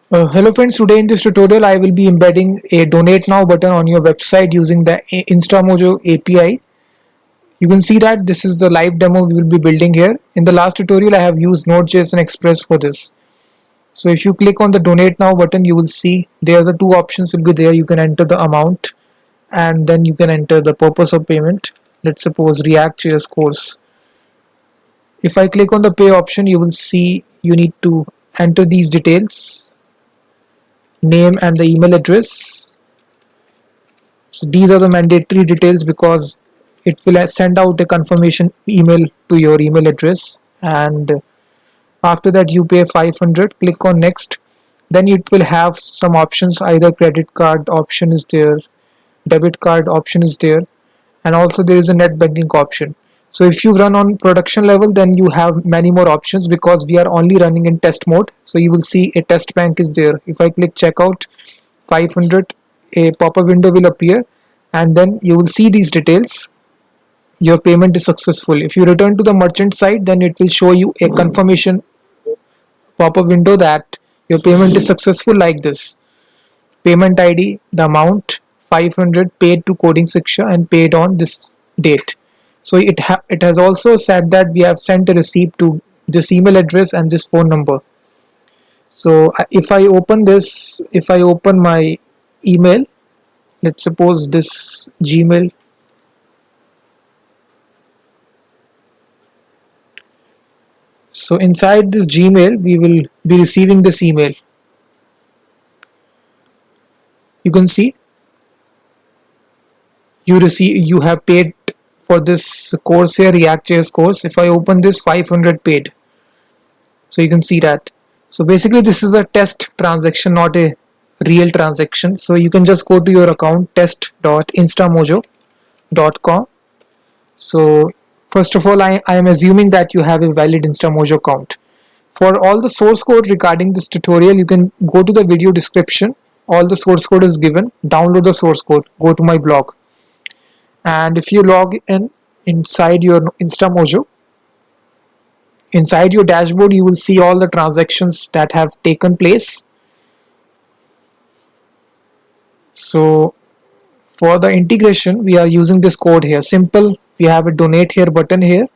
Hello friends, today in this tutorial I will be embedding a donate now button on your website using the InstaMojo API. You can see that this is the live demo we will be building here. In the last tutorial I have used Node.js and Express for this. So if you click on the donate now button, you will see there are the two options will be there. You can enter the amount and then you can enter the purpose of payment. Let's suppose React.js course. If I click on the pay option, you will see you need to enter these details, name and the email address. So these are the mandatory details because it will send out a confirmation email to your email address, and after that you pay 500. Click on next. Then it will have some options, either credit card option is there, debit card option is there, and also there is a net banking option. So if you run on production level, then you have many more options because we are only running in test mode. So you will see a test bank is there. If I click checkout 500, a pop-up window will appear and then you will see these details. Your payment is successful. If you return to the merchant side, then it will show you a confirmation pop-up window that your payment is successful, like this: payment ID, the amount 500, paid to Coding Shiksha and paid on this date. So it has also said that we have sent a receipt to this email address and this phone number. So if I open this, if I open my email, let's suppose this Gmail. So inside this Gmail, we will be receiving this email. You can see you have paid for this course here, React.js course. If I open this, 500 paid. So you can see that. So basically this is a test transaction, not a real transaction. So you can just go to your account, test.instamojo.com. So first of all, I am assuming that you have a valid InstaMojo account. For all the source code regarding this tutorial, you can go to the video description. All the source code is given. Download the source code. Go to my blog. And if you log in inside your InstaMojo, inside your dashboard, you will see all the transactions that have taken place. So for the integration, we are using this code here. Simple. We have a donate here button here.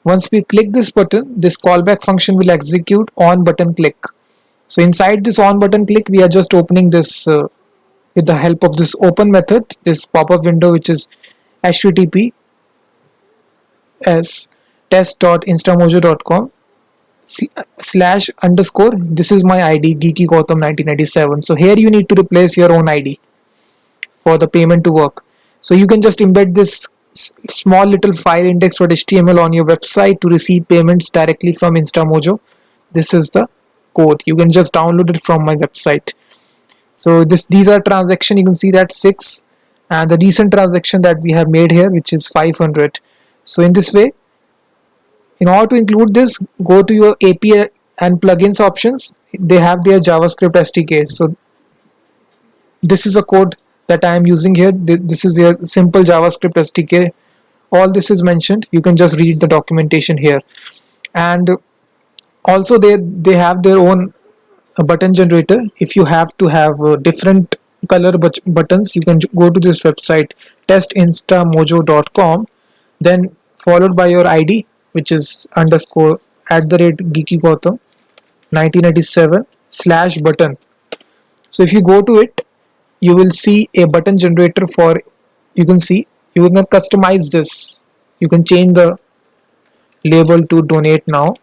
Once we click this button, this callback function will execute on button click. So inside this on button click, we are just opening this with the help of this open method, this pop-up window, which is https test.instamojo.com /_ this is my ID, Geeky Gautam 1997. So here you need to replace your own ID for the payment to work. So you can just embed this small little file index.html on your website to receive payments directly from InstaMojo. This is the code. You can just download it from my website. So these are transaction. You can see that 6, and the recent transaction that we have made here, which is 500. So in this way, in order to include this, go to your API and plugins options. They have their JavaScript SDK. So this is a code that I am using here. This is their simple JavaScript SDK. All this is mentioned. You can just read the documentation here. And also they have their own button generator. If you have to have different color buttons, you can go to this website, testinstamojo.com, then followed by your ID, which is _ @Geeky Gautam 1987 /button. So if you go to it, you will see a button generator for, you can see, you can customize this. You can change the label to donate now,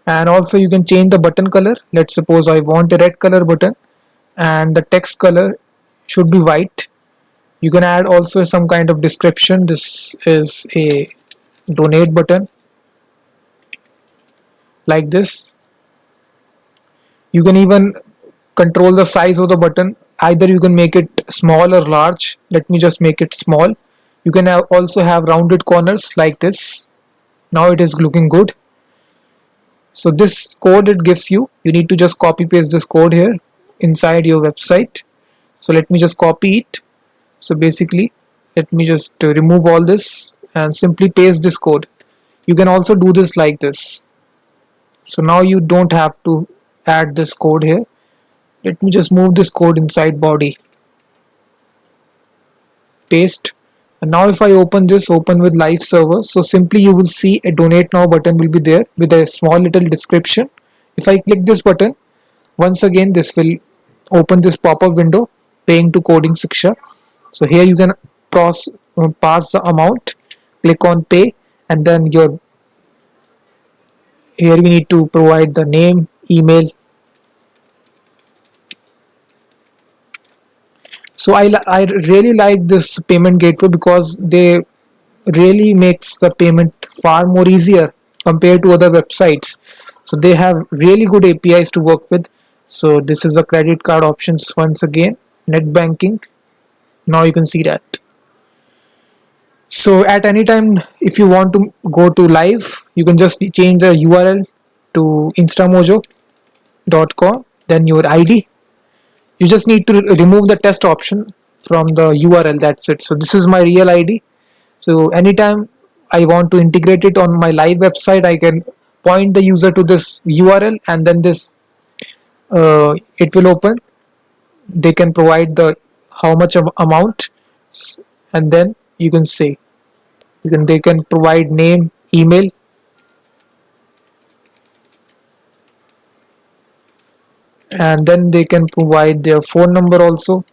and also you can change the button color. Let's suppose I want a red color button and the text color should be white. You can add also some kind of description. This is a donate button, like this. You can even control the size of the button. Either you can make it small or large. Let me just make it small. You can also have rounded corners like this. Now it is looking good. So this code it gives you need to just copy paste this code here inside your website. So let me just copy it. So basically, let me just remove all this and simply paste this code. You can also do this like this. So now you don't have to add this code here. Let me just move this code inside body, paste. And now if I open this, open with live server, so simply you will see a donate now button will be there with a small little description. If I click this button, once again this will open this pop-up window, paying to Coding Shiksha. So here you can pass the amount, click on pay, and then here you need to provide the name, email. So I really like this payment gateway because they really makes the payment far more easier compared to other websites. So they have really good APIs to work with. So this is the credit card options once again, net banking. Now you can see that. So at any time, if you want to go to live, you can just change the URL to instamojo.com, then your ID. You just need to remove the test option from the URL, that's it. So this is my real ID. So anytime I want to integrate it on my live website, I can point the user to this URL, and then this it will open. They can provide the how much of amount, and then you can say they can provide name, email, and then they can provide their phone number also.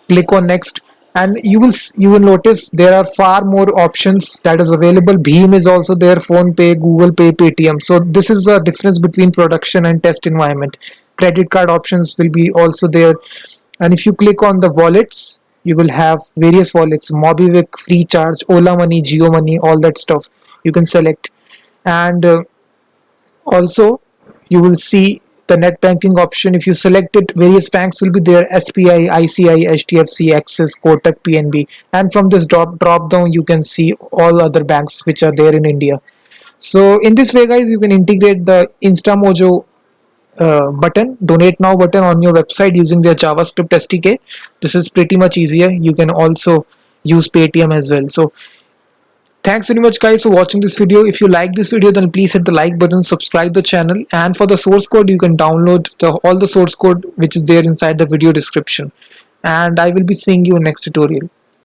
Click on next, and you will notice there are far more options that is available. Bheem is also there, phone pay, Google Pay, Paytm. So this is the difference between production and test environment. Credit card options will be also there, and if you click on the wallets, you will have various wallets: Mobiwick, Freecharge, Ola Money, Geo Money, all that stuff you can select. And also you will see the net banking option. If you select it, various banks will be there: SBI, ICI, HDFC, Axis, Kotak, PNB. And from this drop down you can see all other banks which are there in India. So in this way guys, you can integrate the InstaMojo button, donate now button on your website using their JavaScript SDK. This is pretty much easier. You can also use Paytm as well. So thanks very much guys for watching this video. If you like this video, then please hit the like button, subscribe the channel, and for the source code you can download all the source code which is there inside the video description. And I will be seeing you in next tutorial.